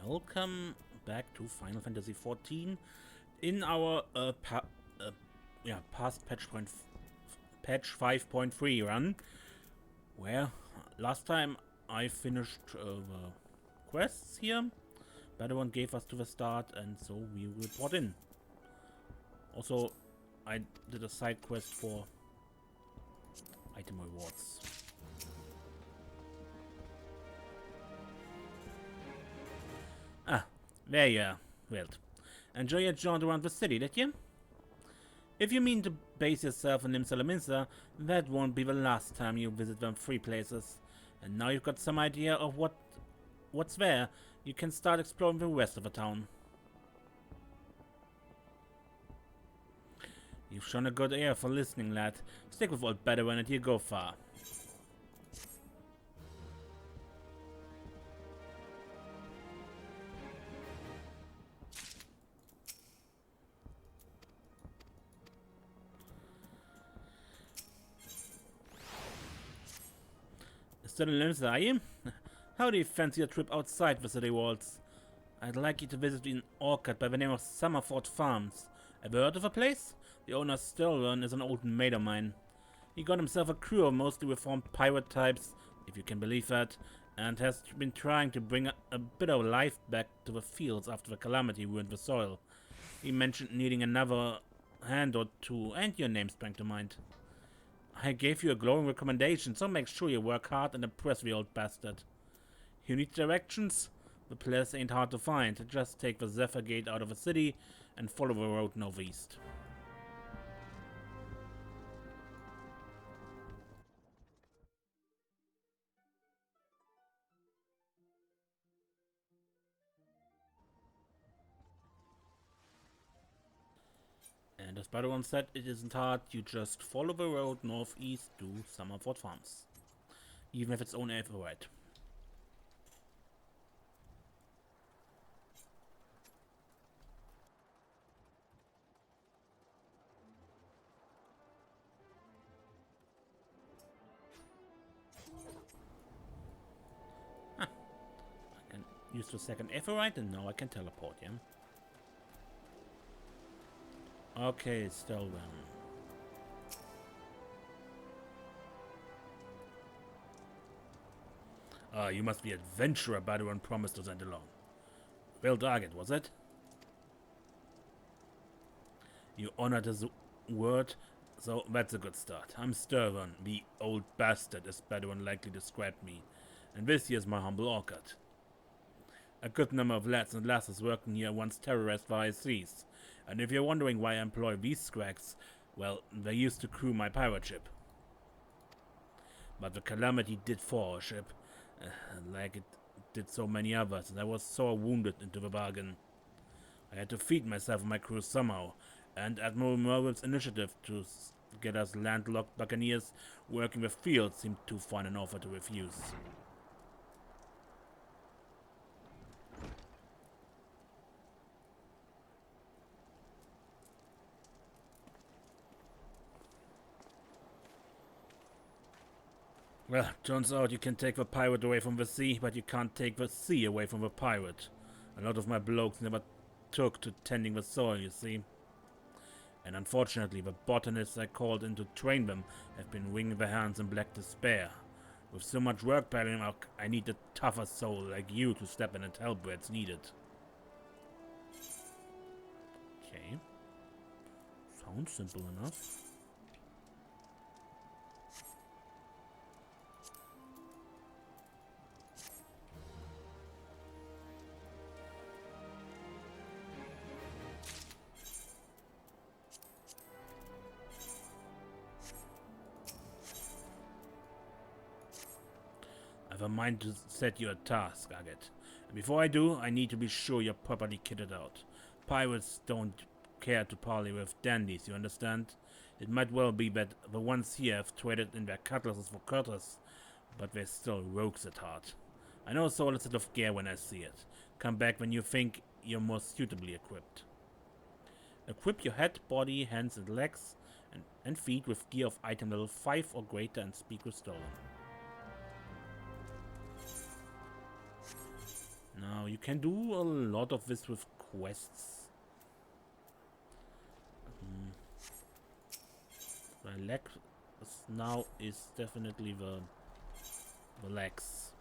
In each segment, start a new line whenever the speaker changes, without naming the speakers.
Welcome back to Final Fantasy XIV in our past patch 5.3 run, where last time I finished the quests here. Baderon gave us to the start, and so we report in. Also, I did a side quest for item rewards. Ah, there you are, Wild. Enjoy your jaunt around the city, did you? If you mean to base yourself in Limsa, that won't be the last time you visit them three places. And now you've got some idea of what's there, you can start exploring the rest of the town. You've shown a good ear for listening, lad. Stick with old Baderon and you go far. Still in Limsa, are you? How do you fancy a trip outside the city walls? I'd like you to visit an orchard by the name of Summerford Farms. Ever heard of a place? The owner Stilron is an old mate of mine. He got himself a crew of mostly reformed pirate types, if you can believe that, and has been trying to bring a bit of life back to the fields after the calamity ruined the soil. He mentioned needing another hand or two, and your name sprang to mind. I gave you a glowing recommendation, so make sure you work hard and impress the old bastard. You need directions? The place ain't hard to find. Just take the Zephyr Gate out of the city and follow the road northeast. And as Baderon said, it isn't hard. You just follow the road northeast to Summerford Farms. Even if it's only right. Huh. I can use the second Everite and now I can teleport, yeah? Okay, still then. Ah, you must be adventurer Baderon promised to send along. Well target, was it? You honored his word, so that's a good start. I'm Sturvan, the old bastard, as Baderon likely described me, and this here's my humble orchard. A good number of lads and lasses working here once terrorized the high seas, and if you're wondering why I employ these scrags, well, they used to crew my pirate ship. But the calamity did for our ship, like it did so many others, and I was sore wounded into the bargain. I had to feed myself and my crew somehow, and Admiral Merville's initiative to get us landlocked buccaneers working the field seemed too fine an offer to refuse. Well, turns out you can take the pirate away from the sea, but you can't take the sea away from the pirate. A lot of my blokes never took to tending the soil, you see. And unfortunately, the botanists I called in to train them have been wringing their hands in black despair. With so much work piling up, I need a tougher soul like you to step in and help where it's needed. Okay. Sounds simple enough. I have a mind to set you a task, Agate. And before I do, I need to be sure you're properly kitted out. Pirates don't care to parley with dandies, you understand? It might well be that the ones here have traded in their cutlasses for cutters, but they're still rogues at heart. I know so little of gear when I see it. Come back when you think you're more suitably equipped. Equip your head, body, hands and legs, and feet with gear of item level 5 or greater and speed restored. Now Now you can do a lot of this with quests. What I lack now is definitely the legs.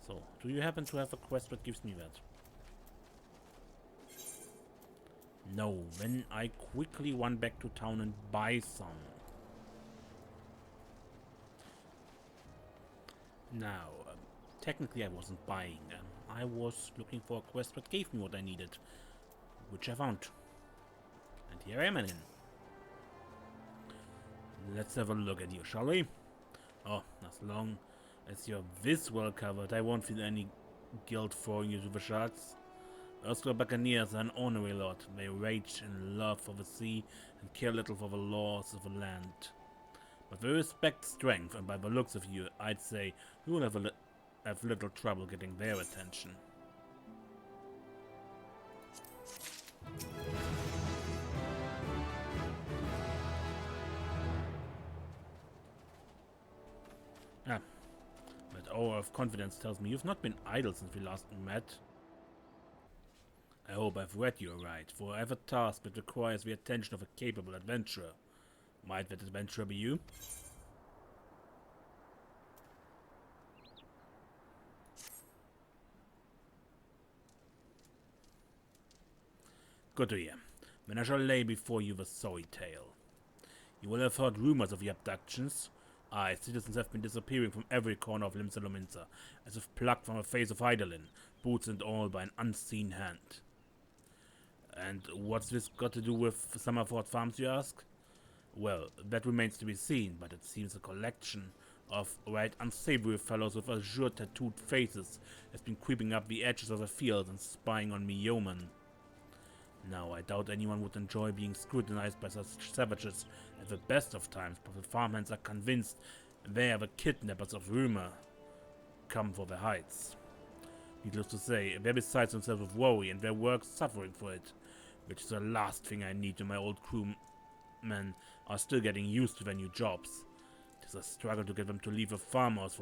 So, do you happen to have a quest that gives me that? No, then I quickly run back to town and buy some. Now, technically I wasn't buying them. I was looking for a quest that gave me what I needed, which I found. And here I am in. Let's have a look at you, shall we? Oh, as long as you're this well covered, I won't feel any guilt throwing you to the sharks. Erstwhile buccaneers are an ornery lot. They rage in love for the sea and care little for the laws of the land. But they respect strength, and by the looks of you, I'd say you will have little trouble getting their attention. Ah, that aura of confidence tells me you've not been idle since we last met. I hope I've read you right, for I have a task that requires the attention of a capable adventurer. Might that adventurer be you? Good to hear. Then I shall lay before you the sorry tale. You will have heard rumors of the abductions. Aye, citizens have been disappearing from every corner of Limsa, as if plucked from the face of Eidolon, boots and all by an unseen hand. And what's this got to do with Summerford Farms, you ask? Well, that remains to be seen, but it seems a collection of right unsavory fellows with azure tattooed faces has been creeping up the edges of the field and spying on me yeomen. Now, I doubt anyone would enjoy being scrutinized by such savages at the best of times, but the farmhands are convinced they are the kidnappers of rumor come for their hides. Needless to say, they're beside themselves with worry and their work suffering for it, which is the last thing I need when my old crewmen are still getting used to their new jobs. It is a struggle to get them to leave the farmhouse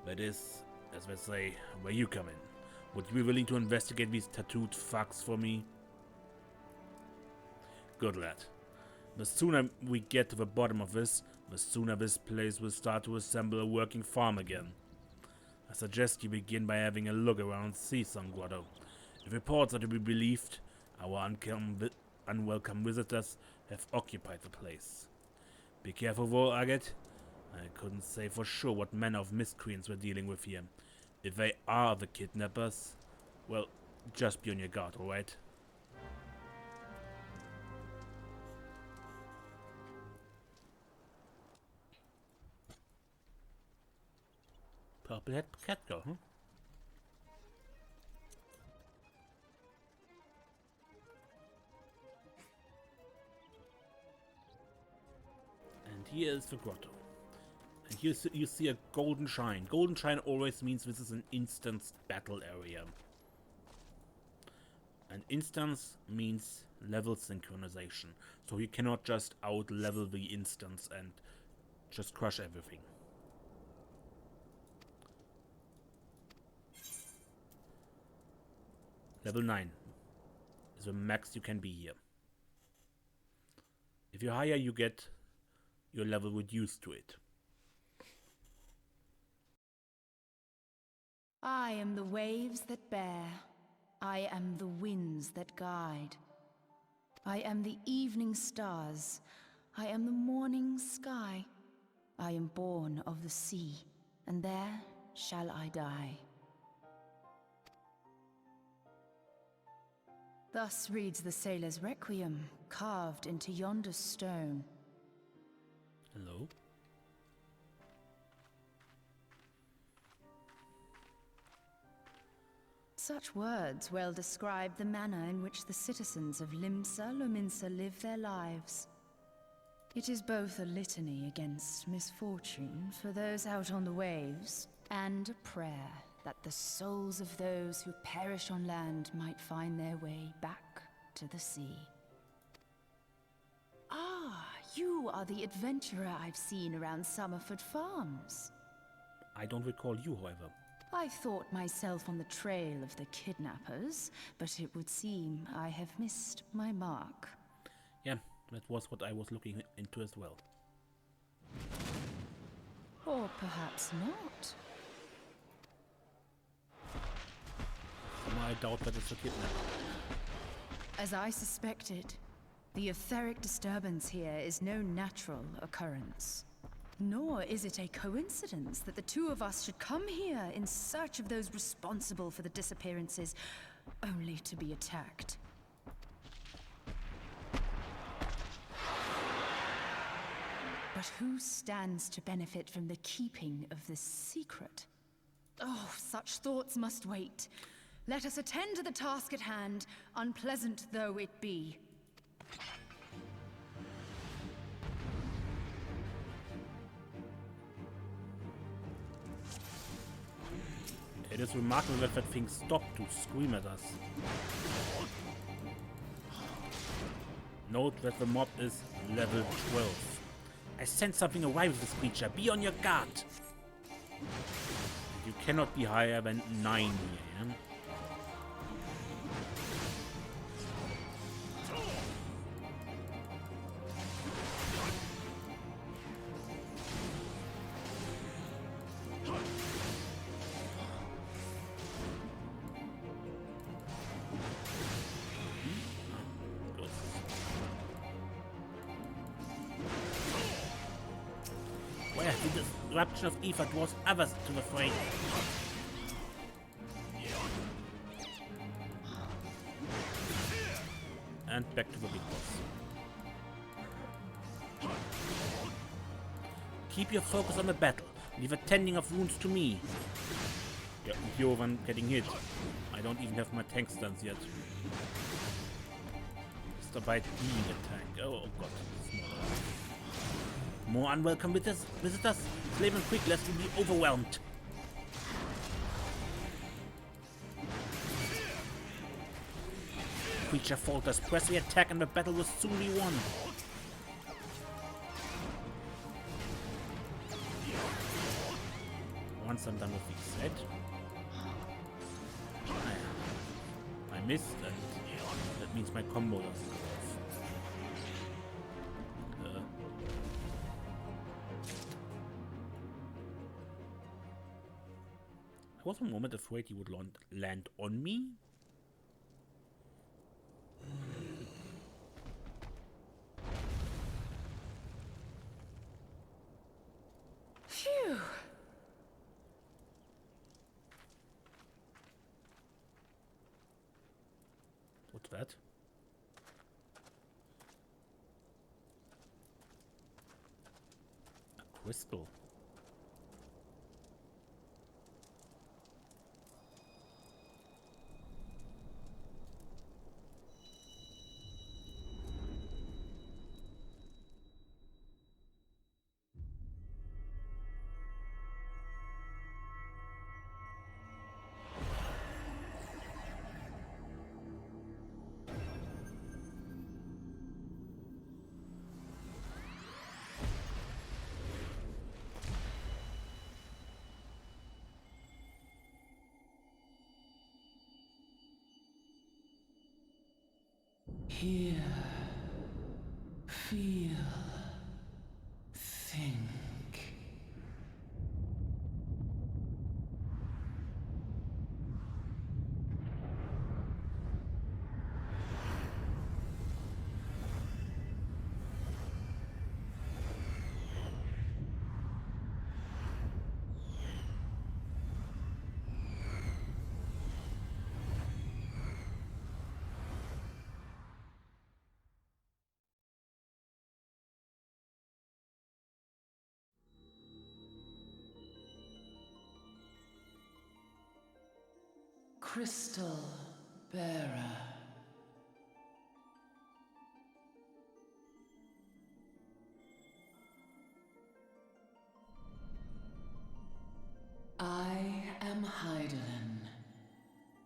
That is, as they say, where you come in. Would you be willing to investigate these tattooed fucks for me? Good lad. The sooner we get to the bottom of this, the sooner this place will start to resemble a working farm again. I suggest you begin by having a look around Seasong Grotto. If reports are to be believed, our unwelcome visitors have occupied the place. Be careful though, Agate. I couldn't say for sure what manner of miscreants we're dealing with here. If they are the kidnappers, well, just be on your guard, alright? Purple-head cat girl, huh? And here is the grotto. And here you see a golden shine. Golden shine always means this is an instance battle area. And instance means level synchronization. So you cannot just out-level the instance and just crush everything. Level 9 is the max you can be here. If you're higher, you get your level reduced to it.
I am the waves that bear. I am the winds that guide. I am the evening stars. I am the morning sky. I am born of the sea, and there shall I die. Thus reads the sailor's requiem, carved into yonder stone.
Hello?
Such words well describe the manner in which the citizens of Limsa live their lives. It is both a litany against misfortune for those out on the waves, and a prayer that the souls of those who perish on land might find their way back to the sea. Ah, You are the adventurer I've seen around Summerford Farms.
I don't recall you, however.
I thought myself on the trail of the kidnappers, but it would seem I have missed my mark.
Yeah, that was what I was looking into as well.
Or perhaps not.
I doubt that it's a kidnap.
As I suspected, the etheric disturbance here is no natural occurrence. Nor is it a coincidence that the two of us should come here in search of those responsible for the disappearances, only to be attacked. But who stands to benefit from the keeping of this secret? Oh, such thoughts must wait. Let us attend to the task at hand, unpleasant though it be.
It is remarkable that that thing stopped to scream at us. Note that the mob is level 12. I sense something arrive with this creature. Be on your guard. You cannot be higher than 9 here, yeah? Where the disruption of Eva draws others to the fray. And back to the big boss. Keep your focus on the battle. Leave attending of wounds to me. Yeah, you're one getting hit. I don't even have my tank stance yet. Just about being a tank. Oh god. More unwelcome visitors? Slave and quick, lest we be overwhelmed. Creature falters. Press the attack and the battle will soon be won. Once I'm done with the set, I missed, and that means my combo doesn't go off. I was for a moment afraid he would land on me.
Phew!
What's that? A crystal.
Hear, feel, think. Crystal bearer. I am Hydaelyn,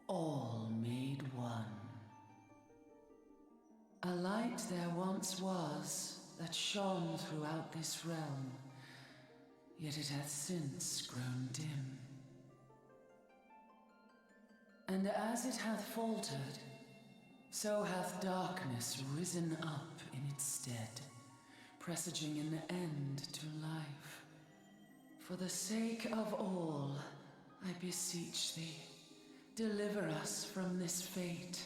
all made one. A light there once was that shone throughout this realm, yet it hath since grown dim. And as it hath faltered, so hath darkness risen up in its stead, presaging an end to life. For the sake of all, I beseech thee, deliver us from this fate.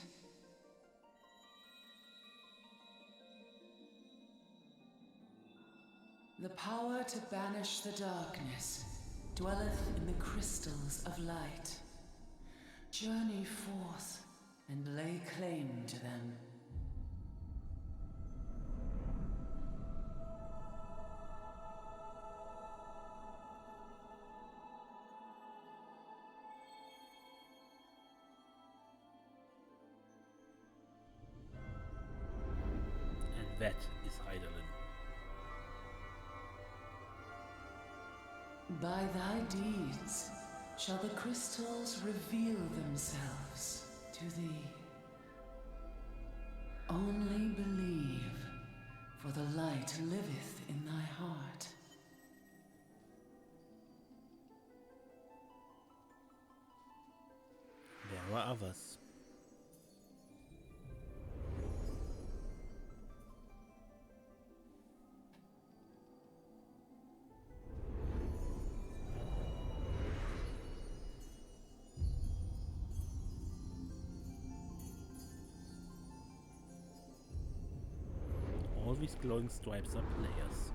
The power to banish the darkness dwelleth in the crystals of light. Journey forth and lay claim to them.
And that is Heidelin.
By thy deeds shall the crystals reveal themselves to thee. Only believe, for the light liveth in thy heart.
There are others. All these glowing stripes are players.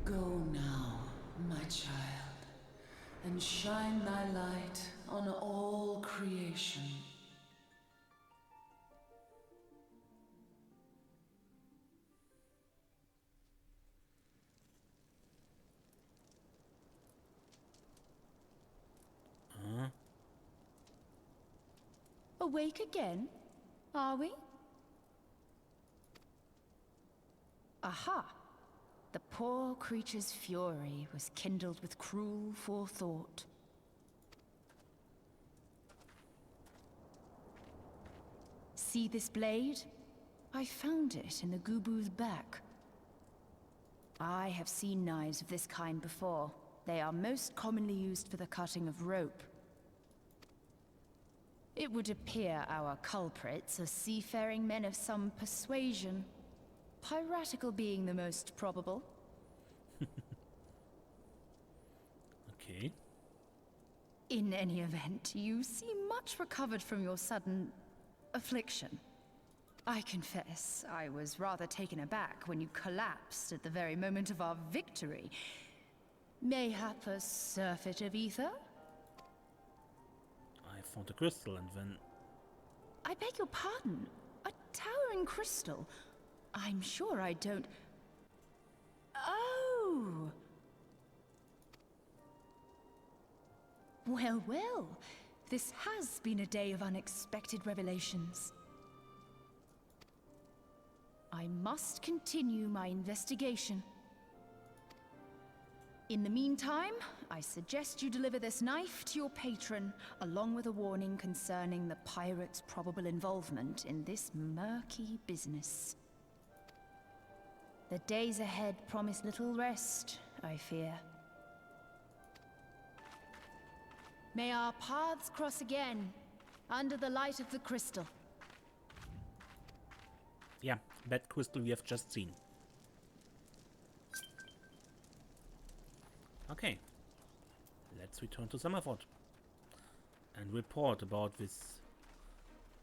Go now, my child, and shine thy light on all creation.
Awake again? Are we? Aha! The poor creature's fury was kindled with cruel forethought. See this blade? I found it in the Gubu's back. I have seen knives of this kind before. They are most commonly used for the cutting of rope. It would appear our culprits are seafaring men of some persuasion. Piratical being the most probable.
Okay.
In any event, you seem much recovered from your sudden affliction. I confess, I was rather taken aback when you collapsed at the very moment of our victory. Mayhap a surfeit of ether?
I found a crystal and then...
I beg your pardon. A towering crystal. I'm sure I don't... Oh! Well, well. This has been a day of unexpected revelations. I must continue my investigation. In the meantime, I suggest you deliver this knife to your patron, along with a warning concerning the pirate's probable involvement in this murky business. The days ahead promise little rest, I fear. May our paths cross again, under the light of the crystal.
Yeah, that crystal we have just seen. Okay, let's return to Summerford and report about this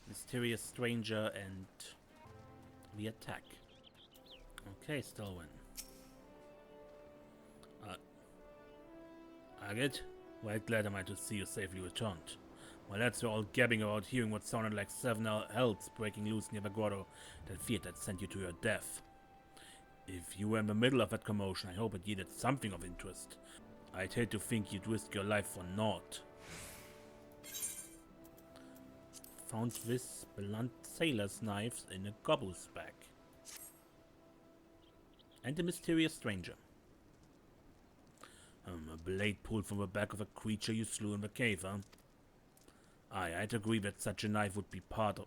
mysterious stranger and the attack. Okay, Stilwyn. Agate, right glad am I to see you safely returned. My lads were all gabbing about hearing what sounded like 7 hells breaking loose near the grotto that feared that sent you to your death. If you were in the middle of that commotion, I hope it yielded something of interest. I'd hate to think you'd risk your life for naught. Found this blunt sailor's knives in a gobbo's bag. And a mysterious stranger. A blade pulled from the back of a creature you slew in the cave, huh? Aye, I'd agree that such a knife would be part of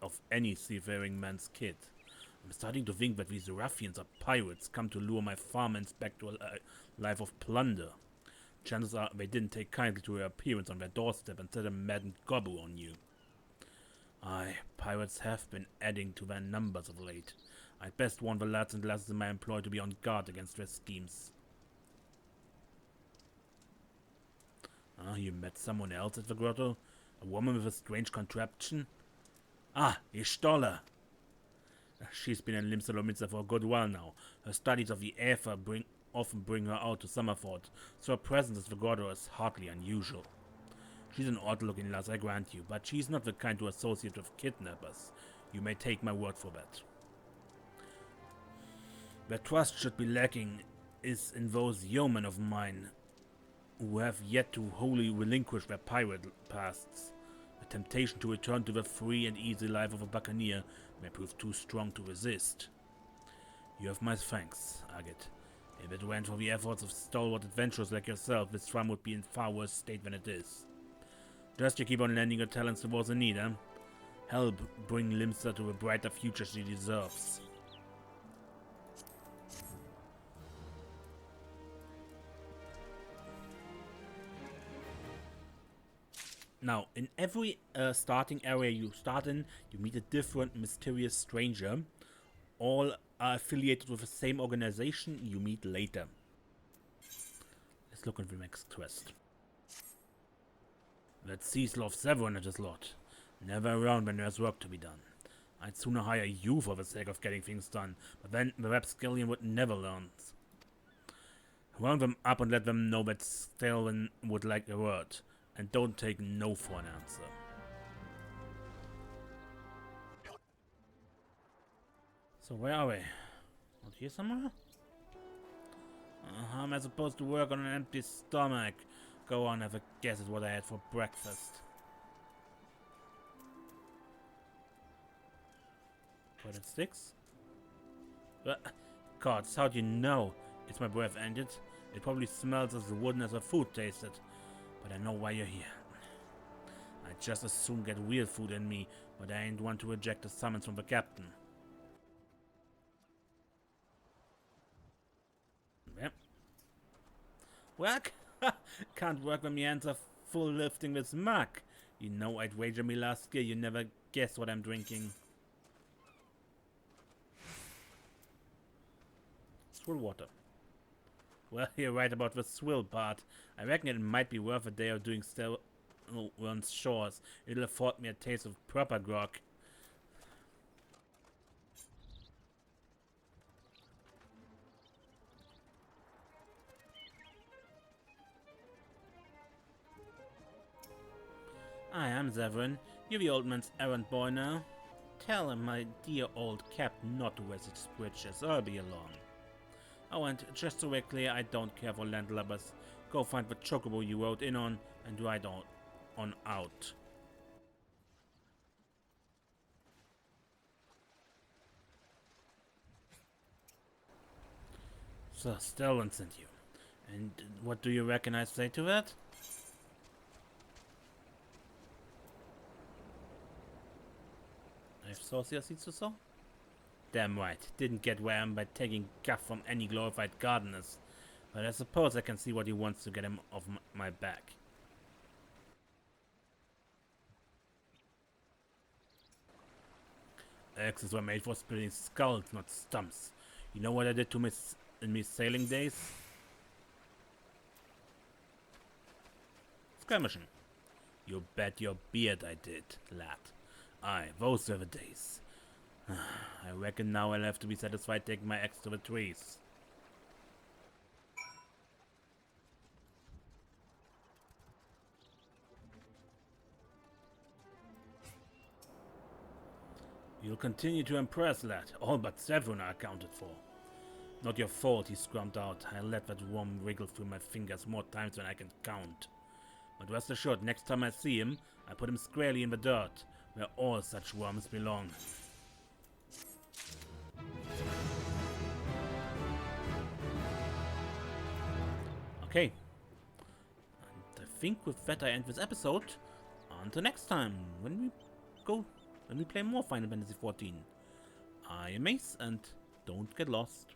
of any seafaring man's kit. I'm starting to think that these ruffians are pirates come to lure my farmhands back to a life of plunder. Chances are they didn't take kindly to your appearance on their doorstep and set a maddened gobble on you. Aye, pirates have been adding to their numbers of late. I'd best warn the lads and lasses in my employ to be on guard against their schemes. Ah, you met someone else at the grotto? A woman with a strange contraption? Ah, Ishtola! She's been in Limsa for a good while now. Her studies of the Aether often bring her out to Summerford, so her presence at the grotto is hardly unusual. She's an odd-looking lass, I grant you, but she's not the kind to associate with kidnappers. You may take my word for that. Where trust should be lacking is in those yeomen of mine who have yet to wholly relinquish their pirate pasts. The temptation to return to the free and easy life of a buccaneer may prove too strong to resist. You have my thanks, Agate. If it weren't for the efforts of stalwart adventurers like yourself, this farm would be in far worse state than it is. Just you keep on lending your talents to those in need, eh? Help bring Limsa to a brighter future she deserves. Now, in every starting area you start in, you meet a different mysterious stranger. All are affiliated with the same organization you meet later. Let's look at the next quest. That Cecil of Severin at his lot. Never around when there's work to be done. I'd sooner hire you for the sake of getting things done, but then the rapscallion would never learn. Round them up and let them know that Stalin would like a word. And don't take no for an answer. So where are we? Not here somewhere? How am I supposed to work on an empty stomach? Go on, have a guess at what I had for breakfast. What, it sticks? Gods, how do you know? Is my breath ended? It probably smells as wooden as the food tasted. But I know why you're here. I'd just as soon get real food in me, but I ain't want to reject a summons from the captain. Yep. Work? Can't work when my hands are full lifting this mug. You know I'd wager me last skill you never guess what I'm drinking. Swill water. Well, you're right about the swill part. I reckon it might be worth a day of doing still on shores. It'll afford me a taste of proper grog. Hi, I'm Severin. You're the old man's errand boy now. Tell him my dear old captain not to wear such breeches. I'll be along. Oh, and just so we're clear, I don't care for landlubbers. Go find the chocobo you rode in on and ride on out. So, Stalin sent you. And what do you reckon I say to that? I have saucier seeds to sow? Damn right, didn't get where I am by taking guff from any glorified gardeners. But I suppose I can see what he wants to get him off my back. Axes were made for splitting skulls, not stumps. You know what I did to in my sailing days? Skirmishing. You bet your beard I did, lad. Aye, those were the days. I reckon now I'll have to be satisfied taking my axe to the trees. You'll continue to impress, lad. All but Severin are accounted for. Not your fault, he scrumped out. I let that worm wriggle through my fingers more times than I can count. But rest assured, next time I see him, I put him squarely in the dirt, where all such worms belong. Okay. And I think with that I end this episode. Until next time, when we go when we play more Final Fantasy XIV. I am Ace, and don't get lost.